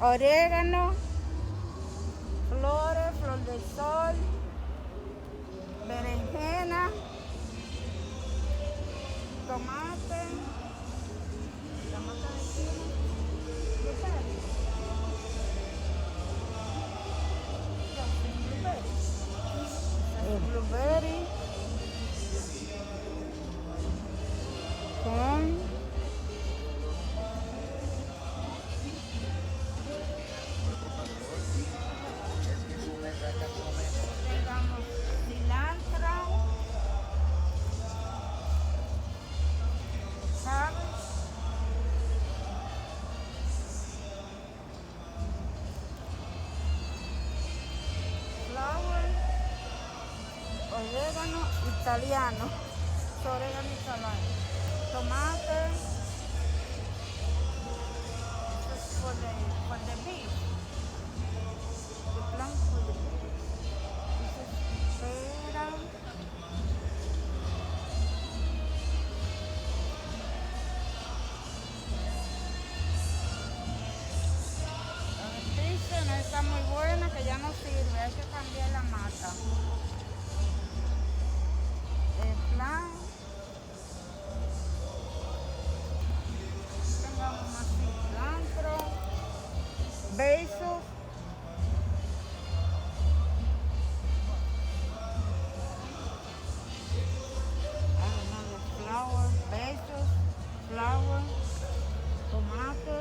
orégano, flores, flor del sol, berenjena, tomate, tomate de chile, blueberry. Yes, blueberry. Blueberry con tengamos cilantro, cabbage, flour, orégano italiano, orégano italiano, tomate, this is for the beef, the plank for the beef, this is pera, la pizza no está muy buena, que ya no sirve, hay que cambiar la masa. El plan, tengamos más cilantro, basil, flour, basil, flour, tomate,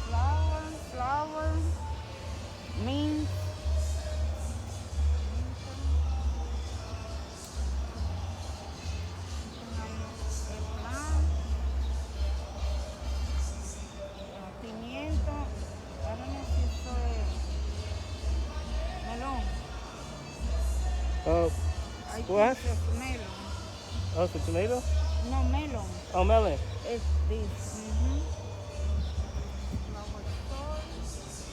flour, flour, mint, pimiento, ahora necesito melón. I What? think it's melon. Oh, it's a tomato? No, melon. Oh, melon. It's this. Flour sauce.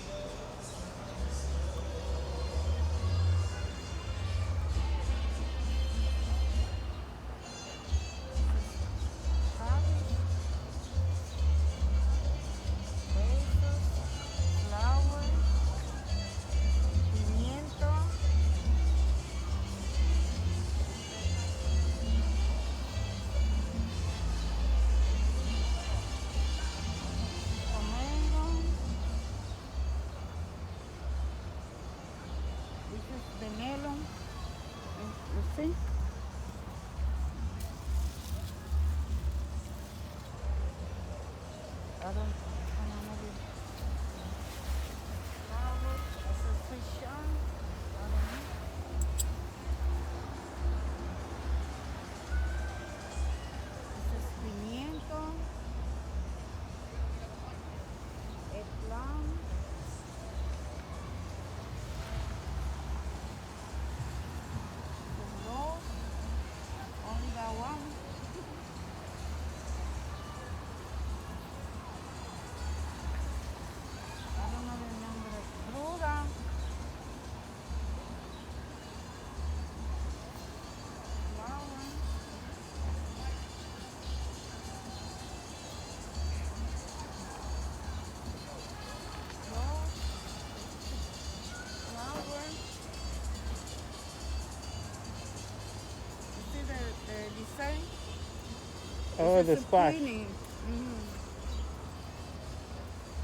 Cabbage. Basil. Flour. Pimiento. Tomato. This is the melon. You see? I don't know. Flour. This is fish on. I don't know. This is pimiento. Eggplant. Rose. Only got one. I don't know the number of fruta. Flour. Rose. Flour. You see the design? Oh, the It's splash. zucchini.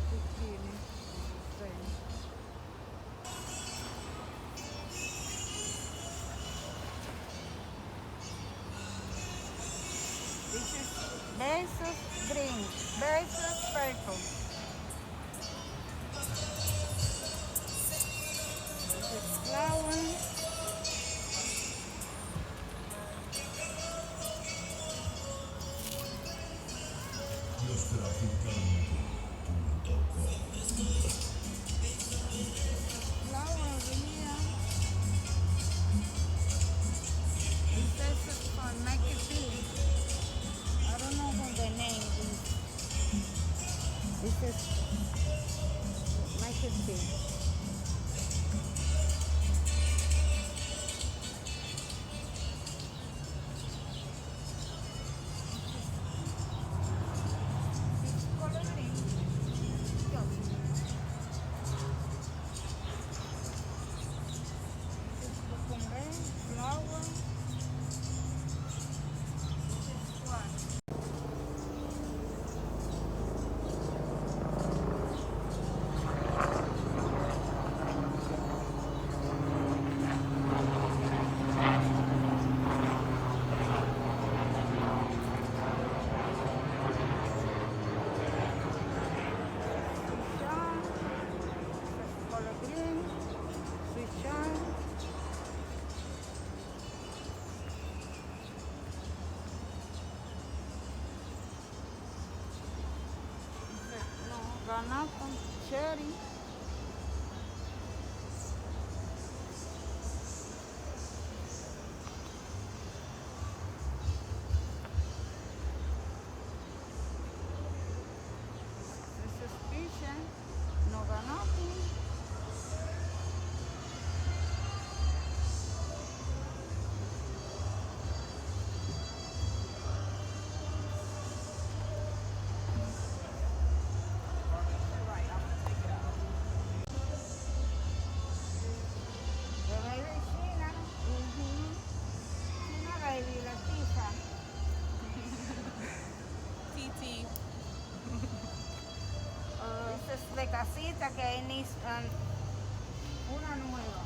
Zucchini. Design. This is basil green, basil purple. This is flour. Flour over here. This is for making tea. I don't know who the name is. This is 150. This color green. Yes. This is cucumber, flower. This is one. Sichuan. This is color green. Sichuan. No, granata, cherry. This is peach, no granati. The baby China. China baby, la tija. TT. Esta es de casita que hay una nueva.